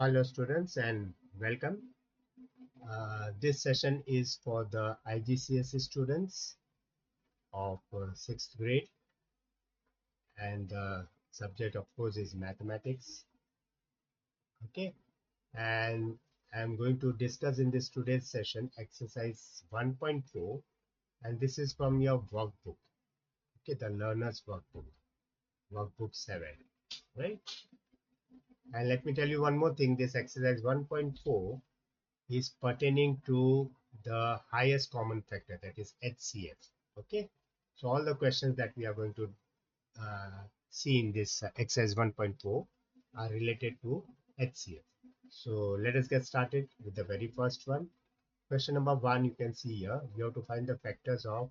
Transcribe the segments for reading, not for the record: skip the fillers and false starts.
Hello students and welcome. This session is for the IGCSE students of 6th grade, and the subject of course is mathematics. Okay, and I'm going to discuss in this today's session exercise 1.4, and this is from your workbook. Okay, the learner's workbook, workbook 7, right? And let me tell you one more thing, this exercise 1.4 is pertaining to the highest common factor, that is HCF. Okay, so all the questions that we are going to see in this exercise 1.4 are related to HCF. So let us get started with the very first one. Question number 1, you can see here you have to find the factors of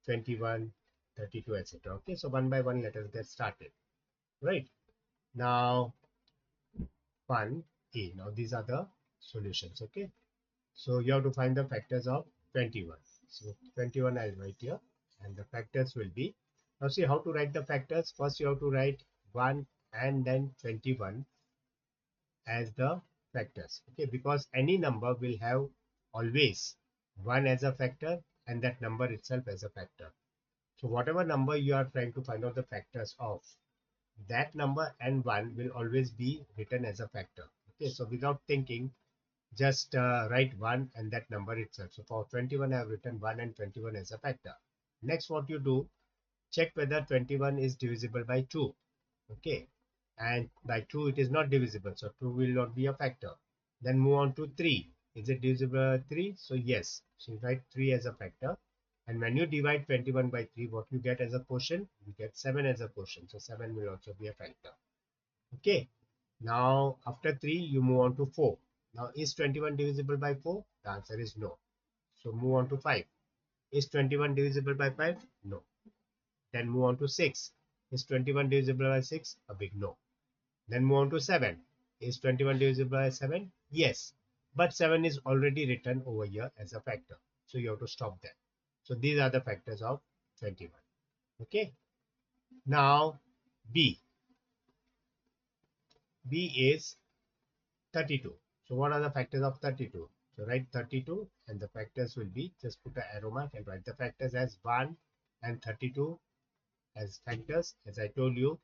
21, 32, etc. Okay, so one by one let us get started. Right, now 1a, now these are the solutions. Okay, so you have to find the factors of 21. So 21 I'll write here, and the factors will be, now see how to write the factors. First you have to write 1 and then 21 as the factors. Okay, because any number will have always 1 as a factor and that number itself as a factor. So whatever number you are trying to find out the factors of, that number and 1 will always be written as a factor. Okay, so without thinking, just write 1 and that number itself. So for 21 I have written 1 and 21 as a factor. Next what you do, check whether 21 is divisible by 2. Okay, and by 2 it is not divisible, so 2 will not be a factor. Then move on to 3. Is it divisible by 3? So yes, so you write 3 as a factor. And when you divide 21 by 3, what you get as a quotient? You get 7 as a quotient, so 7 will also be a factor. Okay, now after 3 you move on to 4. Now is 21 divisible by 4? The answer is no. So move on to 5. Is 21 divisible by 5? No. Then move on to 6. Is 21 divisible by 6? A big no. Then move on to 7. Is 21 divisible by 7? Yes. But 7 is already written over here as a factor. So you have to stop there. So these are the factors of 21. Okay. Now B. B is 32. So what are the factors of 32? So write 32 and the factors will be, just put an arrow mark and write the factors as 1 and 32 as factors. As I told you,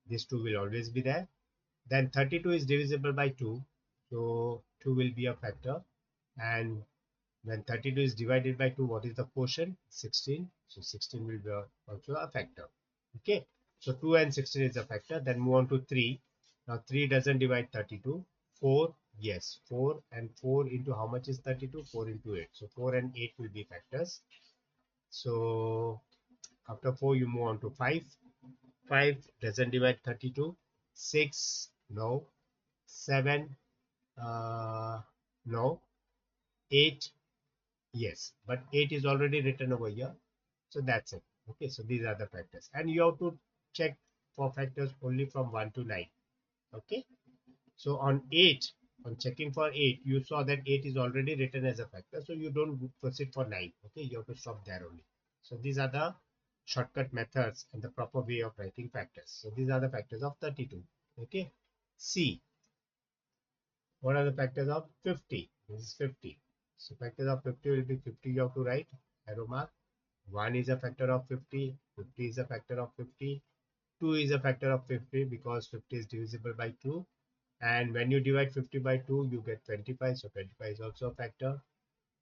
these two will always be there. Then 32 is divisible by 2. So 2 will be a factor. And when 32 is divided by 2, what is the quotient? 16. So 16 will be also a factor. Okay. So 2 and 16 is a factor. Then move on to 3. Now 3 doesn't divide 32. 4, yes, 4, and 4 into how much is 32? 4 into 8. So 4 and 8 will be factors. So after 4 you move on to 5. 5 doesn't divide 32. 6, no. 7, no. 8, yes, but 8 is already written over here, so that's it. Okay, so these are the factors, and you have to check for factors only from 1 to 9. Okay, so on 8, on checking for 8, you saw that 8 is already written as a factor, so you don't proceed for 9. Okay, you have to stop there only. So these are the shortcut methods and the proper way of writing factors. So these are the factors of 32. Okay, C. What are the factors of 50? This is 50. So factors of 50 will be 50, you have to write arrow mark. 1 is a factor of 50, 50 is a factor of 50, 2 is a factor of 50 because 50 is divisible by 2. And when you divide 50 by 2, you get 25. So 25 is also a factor.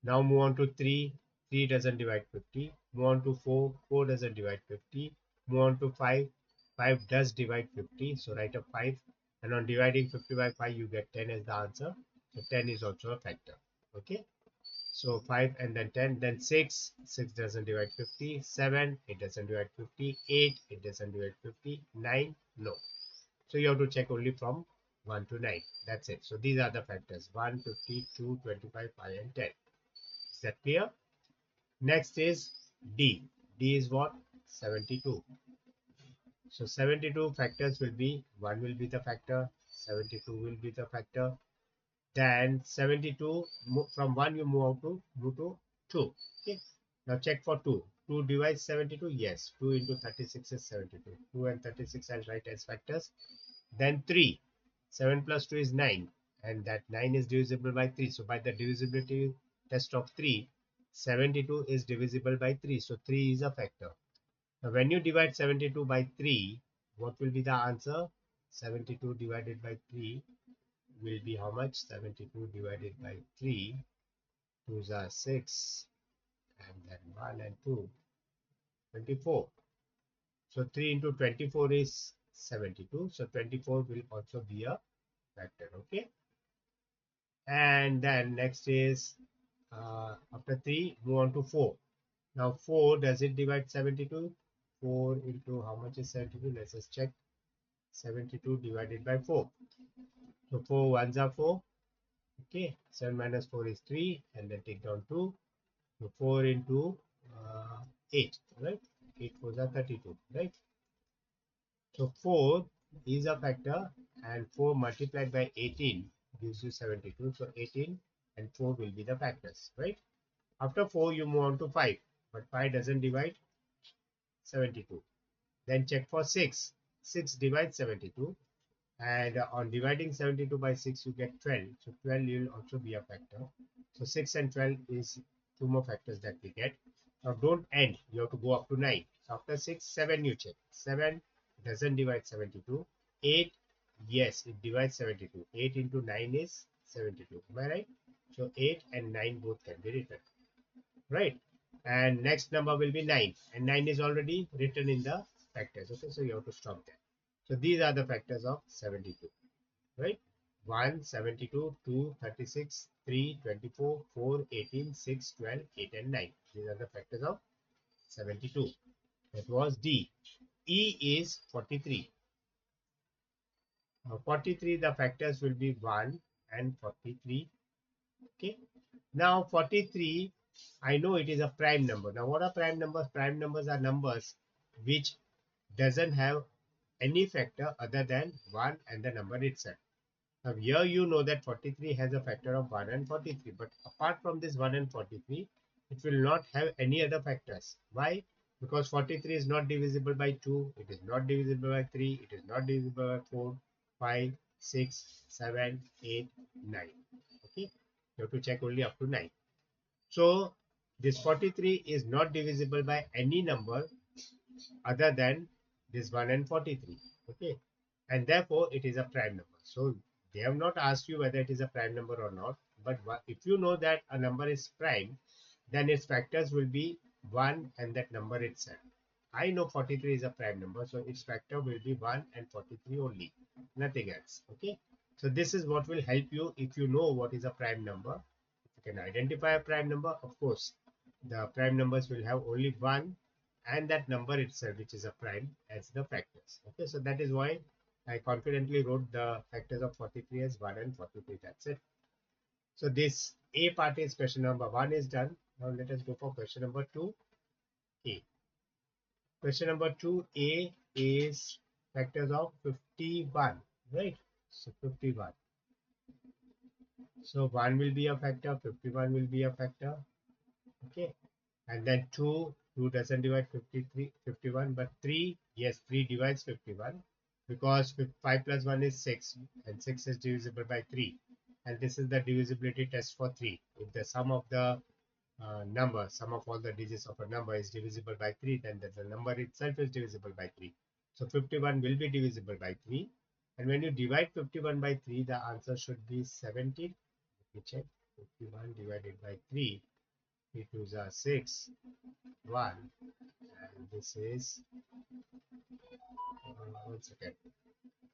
Now move on to 3. 3 doesn't divide 50. Move on to 4. 4 doesn't divide 50. Move on to 5. 5 does divide 50. So write a 5. And on dividing 50 by 5, you get 10 as the answer. So 10 is also a factor. Okay. So 5 and then 10. Then 6. 6 doesn't divide 50. 7. It doesn't divide 50. 8. It doesn't divide 50. 9. No. So you have to check only from 1 to 9. That's it. So these are the factors: 1, 50, 2, 25, 5, and 10. Is that clear? Next is D. D is what? 72. So 72 factors will be, 1 will be the factor, 72 will be the factor. Then 72, from 1 you move to 2. Okay. Now check for 2. 2 divides 72. Yes. 2 into 36 is 72. 2 and 36 I'll write as factors. Then 3. 7 plus 2 is 9. and that 9 is divisible by 3. So by the divisibility test of 3, 72 is divisible by 3. So 3 is a factor. Now when you divide 72 by 3, what will be the answer? 72 divided by 3 will be how much? 72 divided by 3, 2s are 6, and then 1 and 2, 24. So 3 into 24 is 72. So 24 will also be a factor. Okay. And then next is after 3, move on to 4. Now 4, does it divide 72? 4 into how much is 72? Let's just check. 72 divided by 4. So 4 ones are 4. Okay. 7 minus 4 is 3. And then take down 2. So 4 into 8. Right. 8 4s are 32. Right. So 4 is a factor, and 4 multiplied by 18 gives you 72. So 18 and 4 will be the factors, right? After 4, you move on to 5, but 5 doesn't divide 72. Then check for 6. 6 divides 72, and on dividing 72 by 6, you get 12. So 12 will also be a factor. So 6 and 12 is two more factors that we get. Now don't end, you have to go up to 9. So after 6, 7 you check. 7 doesn't divide 72. 8, yes, it divides 72. 8 into 9 is 72. Am I right? So 8 and 9 both can be written. Right? And next number will be 9. And 9 is already written in the factors. Okay, so you have to stop there. So these are the factors of 72. Right? 1, 72, 2, 36, 3, 24, 4, 18, 6, 12, 8 and 9. These are the factors of 72. That was D. E is 43. 43, the factors will be 1 and 43. Okay. Now 43, I know it is a prime number. Now what are prime numbers? Prime numbers are numbers which doesn't have any factor other than 1 and the number itself. Now here you know that 43 has a factor of 1 and 43, but apart from this 1 and 43, it will not have any other factors. Why? Because 43 is not divisible by 2, it is not divisible by 3, it is not divisible by 4, 5, 6, 7, 8, 9. Okay, you have to check only up to 9. So this 43 is not divisible by any number other than this 1 and 43. Okay, and therefore it is a prime number. So they have not asked you whether it is a prime number or not, but if you know that a number is prime, then its factors will be 1 and that number itself. I know 43 is a prime number, so its factor will be 1 and 43 only, nothing else. Okay, so this is what will help you if you know what is a prime number. If you can identify a prime number, of course the prime numbers will have only 1 and that number itself, which is a prime, as the factors. Okay, so that is why I confidently wrote the factors of 43 as 1 and 43. That's it. So this A part is question number 1 is done. Now let us go for question number 2A. Question number 2A is factors of 51, right? So 51. So 1 will be a factor, 51 will be a factor. Okay, and then 2 doesn't divide 51, but 3, yes, 3 divides 51, because 5 plus 1 is 6 and 6 is divisible by 3, and this is the divisibility test for 3. If the sum of the sum of all the digits of a number is divisible by 3, then the number itself is divisible by 3. So 51 will be divisible by 3, and when you divide 51 by 3, the answer should be 17. Let me check. 51 divided by 3, 3 2s are 6, 1, and this is 1 second.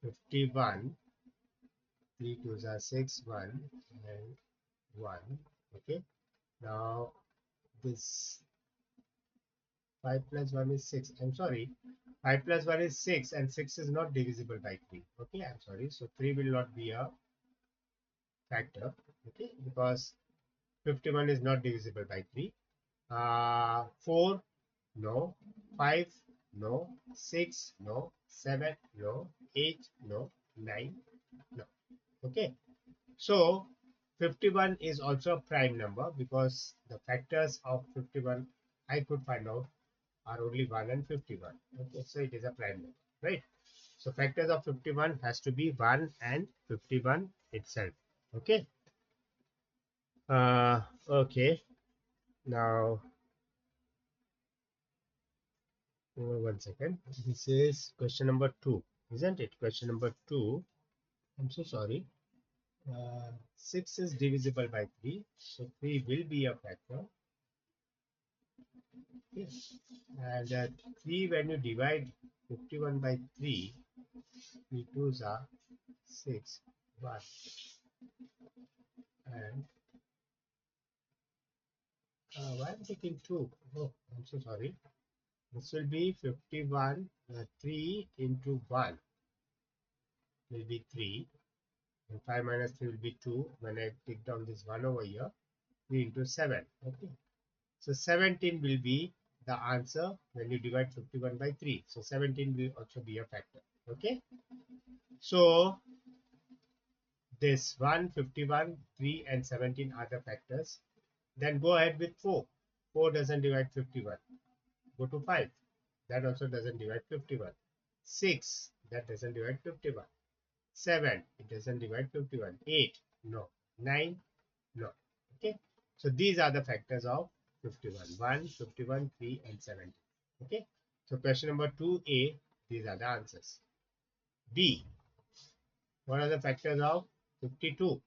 51, 3 2s are 6, 1 and 1. Okay, now this 5 plus 1 is 6. I'm sorry, 5 plus 1 is 6, and 6 is not divisible by 3. Okay, I'm sorry, so 3 will not be a factor. Okay, because 51 is not divisible by 3. 4, no. 5, no. 6, no. 7, no. 8, no. 9, no. Okay, so 51 is also a prime number because the factors of 51 I could find out are only 1 and 51. Okay, so it is a prime number, right? So factors of 51 has to be 1 and 51 itself. Okay. Okay. Now, 1 second. This is question number 2, isn't it? Question number 2. I'm so sorry. 6 is divisible by 3, so 3 will be a factor. Okay. And 3, when you divide 51 by 3, 3 2s are 6, 1. And why I'm taking 2? Oh, I'm so sorry. This will be 51, 3 into 1 will be 3. And 5 minus 3 will be 2. When I take down this 1 over here, 3 into 7. Okay. So 17 will be the answer when you divide 51 by 3. So 17 will also be a factor. Okay. So this 1, 51, 3 and 17 are the factors. Then go ahead with 4. 4 doesn't divide 51. Go to 5. That also doesn't divide 51. 6, that doesn't divide 51. 7, it doesn't divide 51. 8, no. 9, no. Okay. So these are the factors of 51. 1, 51, 3 and 17. Okay. So question number 2A, these are the answers. B, what are the factors of 52?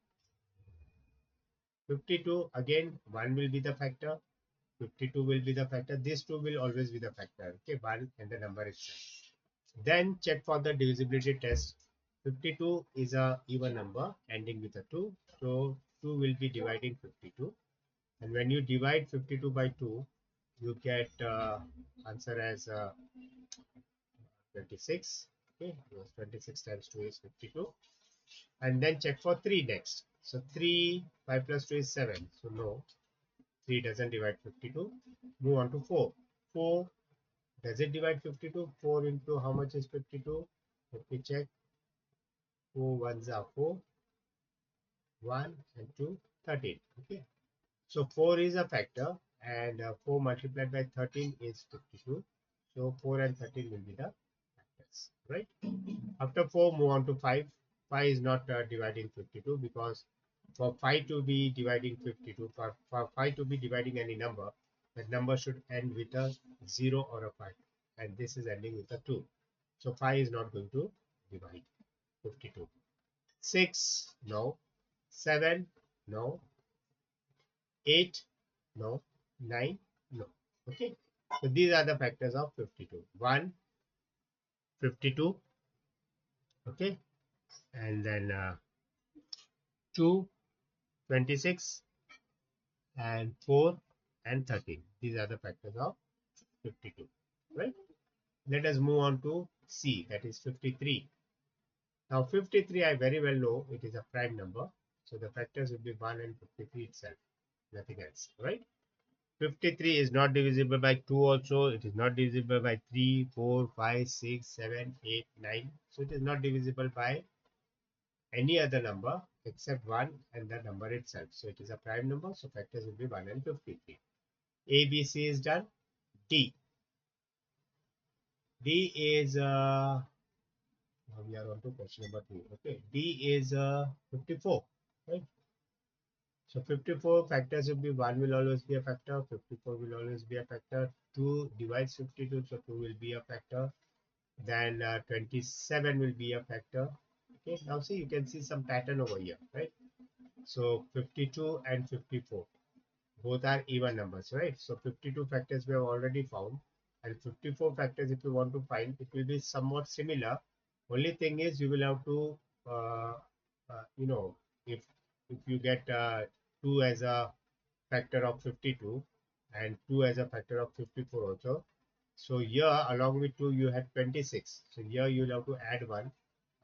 52, again, 1 will be the factor. 52 will be the factor. These two will always be the factor. Okay, 1 and the number itself. Then check for the divisibility test. 52 is a even number ending with a 2. So 2 will be dividing 52. And when you divide 52 by 2, you get answer as 26. Okay, 26 times 2 is 52. And then check for 3 next. So 3, 5 plus 2 is 7. So no, 3 doesn't divide 52. Move on to 4. 4, does it divide 52? 4 into how much is 52? Let me check. 4 ones are 4. 1 and 2, 13. Okay. So 4 is a factor and 4 multiplied by 13 is 52. So 4 and 13 will be the factors, right? After 4, move on to 5. 5 is not dividing 52 because for 5 to be dividing 52, for 5 to be dividing any number, that number should end with a 0 or a 5. And this is ending with a 2. So 5 is not going to divide 52. 6, no. 7, no. 8, no. 9, no. Okay. So these are the factors of 52. 1, 52. Okay. And then 2, 26, and 4 and 13. These are the factors of 52. Right. Let us move on to C, that is 53. Now 53 I very well know it is a prime number. So the factors will be 1 and 53 itself. Nothing else. Right. 53 is not divisible by 2 also. It is not divisible by 3, 4, 5, 6, 7, 8, 9. So it is not divisible by any other number except 1 and the number itself. So it is a prime number. So factors will be 1 and 53. A, B, C is done. D. D is, now we are on to question number 2. Okay. D is 54. Right. So 54 factors will be 1 will always be a factor, 54 will always be a factor, 2 divides 52, so 2 will be a factor, then 27 will be a factor. Okay, now see, you can see some pattern over here, right? So 52 and 54, both are even numbers, right? So 52 factors we have already found, and 54 factors if you want to find, it will be somewhat similar. Only thing is you will have to, uh, you know, if you get 2 as a factor of 52 and 2 as a factor of 54 also. So here along with 2 you had 26. So here you will have to add 1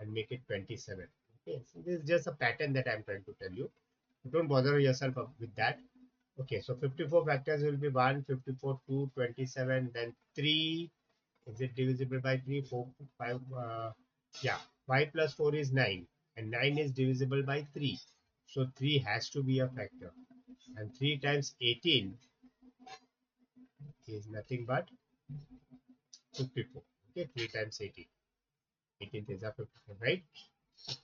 and make it 27. Okay, so this is just a pattern that I am trying to tell you. Don't bother yourself up with that. Okay, so 54 factors will be 1, 54, 2, 27, then 3. Is it divisible by 3? 4, 5, yeah, 5 plus 4 is 9 and 9 is divisible by 3. So 3 has to be a factor. And 3 times 18 is nothing but 54. Okay, 3 times 18. 18 is a 54, right?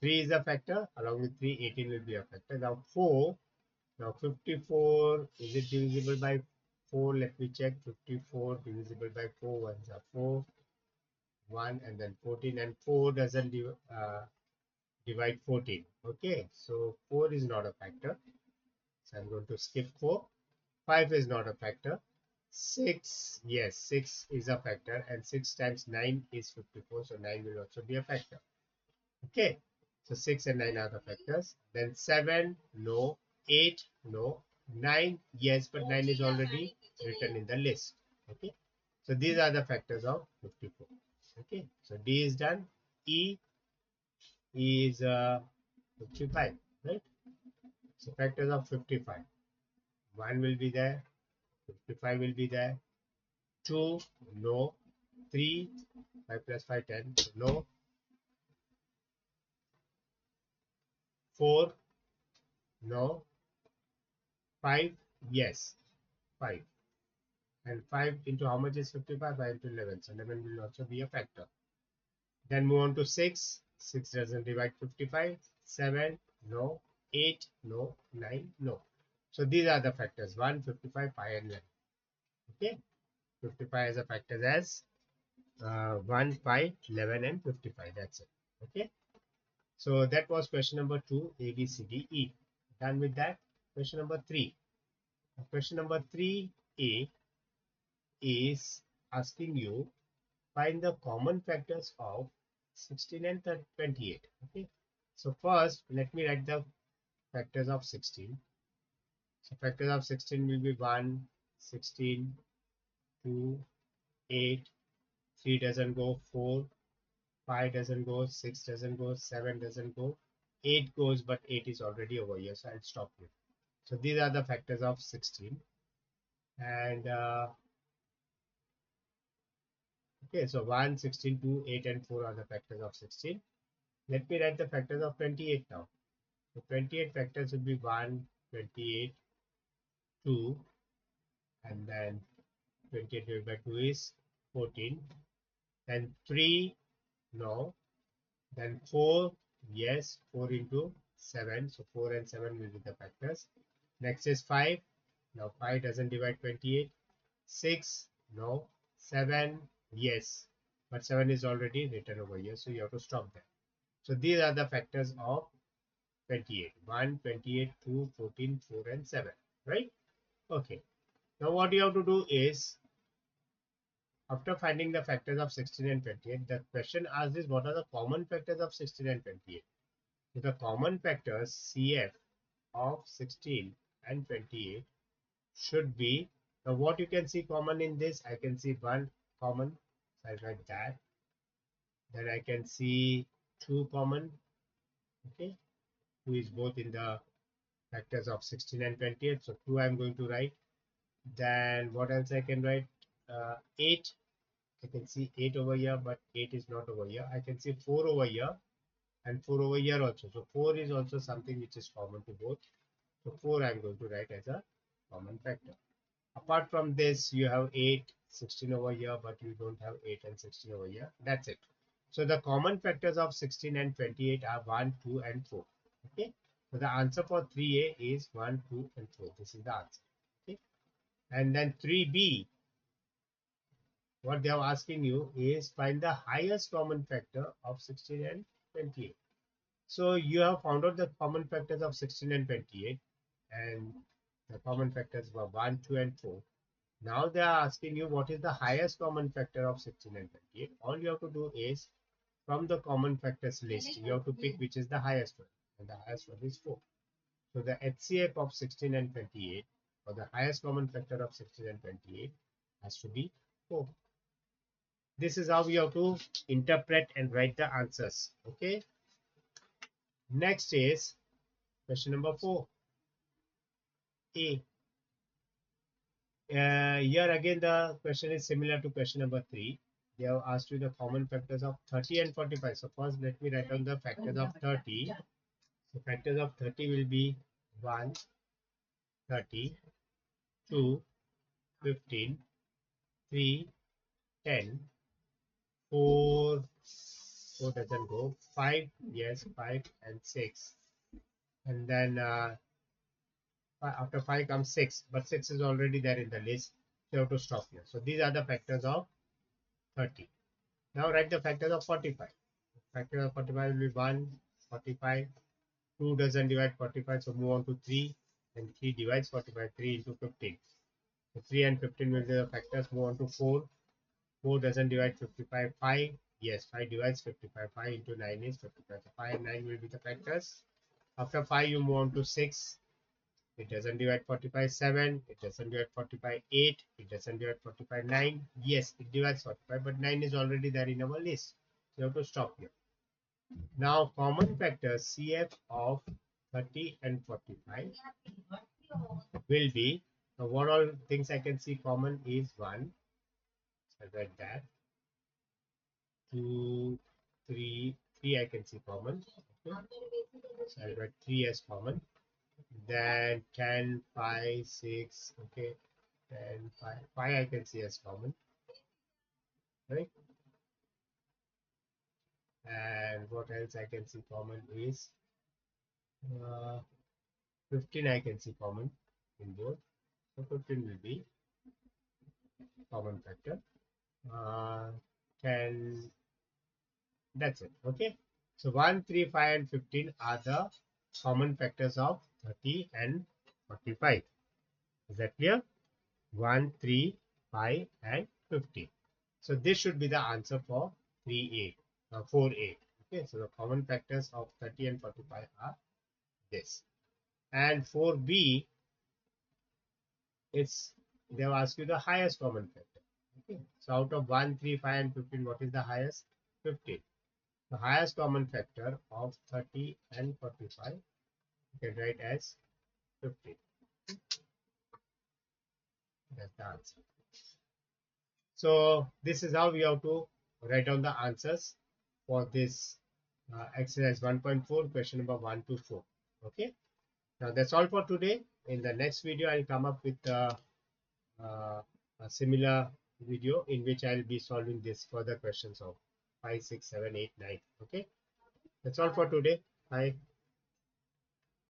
3 is a factor. Along with 3, 18 will be a factor. Now 4. Now 54, is it divisible by 4? Let me check. 54 divisible by 4. Ones are 4, 1, and then 14. And 4 doesn't divide 14. Okay, so 4 is not a factor. So I'm going to skip 4. 5 is not a factor. 6, yes, 6 is a factor. And 6 times 9 is 54. So 9 will also be a factor. Okay, so 6 and 9 are the factors. Then 7, no. 8, no. 9, yes, but 9 is already written in the list. Okay, so these are the factors of 54. Okay, so D is done. E is 55, right? So factors of 55. 1 will be there. 55 will be there. 2, no. 3, 5 plus 5, 10, no. 4, no. 5, yes, 5. And 5 into how much is 55? 5 into 11. So 11 will also be a factor. Then move on to 6. 6 doesn't divide 55. 7, no. 8, no. 9, no. So these are the factors 1, 55, 5, and 11. Okay. 55 as a factor as 1, 5, 11, and 55. That's it. Okay. So that was question number 2, A, B, C, D, E. Done with that. Question number 3. Question number 3A is asking you find the common factors of 16 and 28. Okay. So first, let me write the factors of 16. So factors of 16 will be 1, 16, 2, 8, 3 doesn't go, 4, 5 doesn't go, 6 doesn't go, 7 doesn't go, 8 goes, but 8 is already over here, so I'll stop here. So these are the factors of 16. And okay, so 1, 16, 2, 8, and 4 are the factors of 16. Let me write the factors of 28 now. So 28 factors will be 1, 28, 2, and then 28 divided by 2 is 14. Then 3, no. Then 4, yes, 4 into 7. So 4 and 7 will be the factors. Next is 5. Now 5 doesn't divide 28. 6, no. 7, yes. But 7 is already written over here, so you have to stop there. So these are the factors of 28. 1, 28, 2, 14, 4, and 7. Right? Okay. Now what you have to do is, after finding the factors of 16 and 28, the question asks is what are the common factors of 16 and 28? So the common factors CF of 16 and 28 should be, now what you can see common in this, I can see 1 common, so I write that. Then I can see 2 common, okay, 2 is both in the factors of 16 and 28, so 2 I'm going to write. Then what else I can write? 8, I can see 8 over here, but 8 is not over here. I can see 4 over here and 4 over here also. So 4 is also something which is common to both. So 4 I'm going to write as a common factor. Apart from this, you have 8, 16 over here, but you don't have 8 and 16 over here. That's it. So the common factors of 16 and 28 are 1, 2, and 4. Okay. So the answer for 3A is 1, 2, and 4. This is the answer. Okay. And then 3B, what they are asking you is find the highest common factor of 16 and 28. So you have found out the common factors of 16 and 28, and the common factors were 1, 2, and 4. Now they are asking you what is the highest common factor of 16 and 28. All you have to do is from the common factors list, you have to pick which is the highest one, and the highest one is 4. So the HCF of 16 and 28, or the highest common factor of 16 and 28, has to be 4. This is how you have to interpret and write the answers. Okay. Next is question number 4A. Here again the question is similar to question number 3. They have asked you the common factors of 30 and 45. So first let me write down the factors of 30. So factors of 30 will be 1, 30, 2, 15, 3, 10, 4, 4 doesn't go. 5, yes, 5 and 6. And then after 5 comes 6, but 6 is already there in the list. So you have to stop here. So these are the factors of 30. Now write the factors of 45. Factor of 45 will be 1, 45. 2 doesn't divide 45, so move on to 3. And 3 divides 45, 3 into 15. So 3 and 15 will be the factors. Move on to 4. 4 doesn't divide 55. 5, yes, 5 divides 55. 5 into 9 is 55. So 5 and 9 will be the factors. After 5, you move on to 6. It doesn't divide 45. 7, it doesn't divide 45. 8, it doesn't divide 45. 9, yes, it divides 45, but 9 is already there in our list. So you have to stop here. Now, common factors CF of 30 and 45 will be, what all things I can see common is 1, so I write that, 2, 3, 3 I can see common, okay. So I write 3 as common, then 10, 5, 6, okay, 10, 5, 5 I can see as common, right? And what else I can see common is 15 I can see common in both, so 15 will be common factor. 10, that's it, okay. So 1, 3, 5 and 15 are the common factors of 30 and 45. Is that clear? 1, 3, 5 and 15. So this should be the answer for 3A, 4A. Okay, so the common factors of 30 and 45 are this. And 4B, it's they have asked you the highest common factor. Okay, so out of 1, 3, 5 and 15, what is the highest? 15. The highest common factor of 30 and 45 you can write as 15. That's the answer. So this is how we have to write down the answers for this exercise 1.4, question number 1 to 4. Okay. Now that's all for today. In the next video, I'll come up with a similar video in which I'll be solving this further questions of 5, 6, 7, 8, 9. Okay. That's all for today. Bye.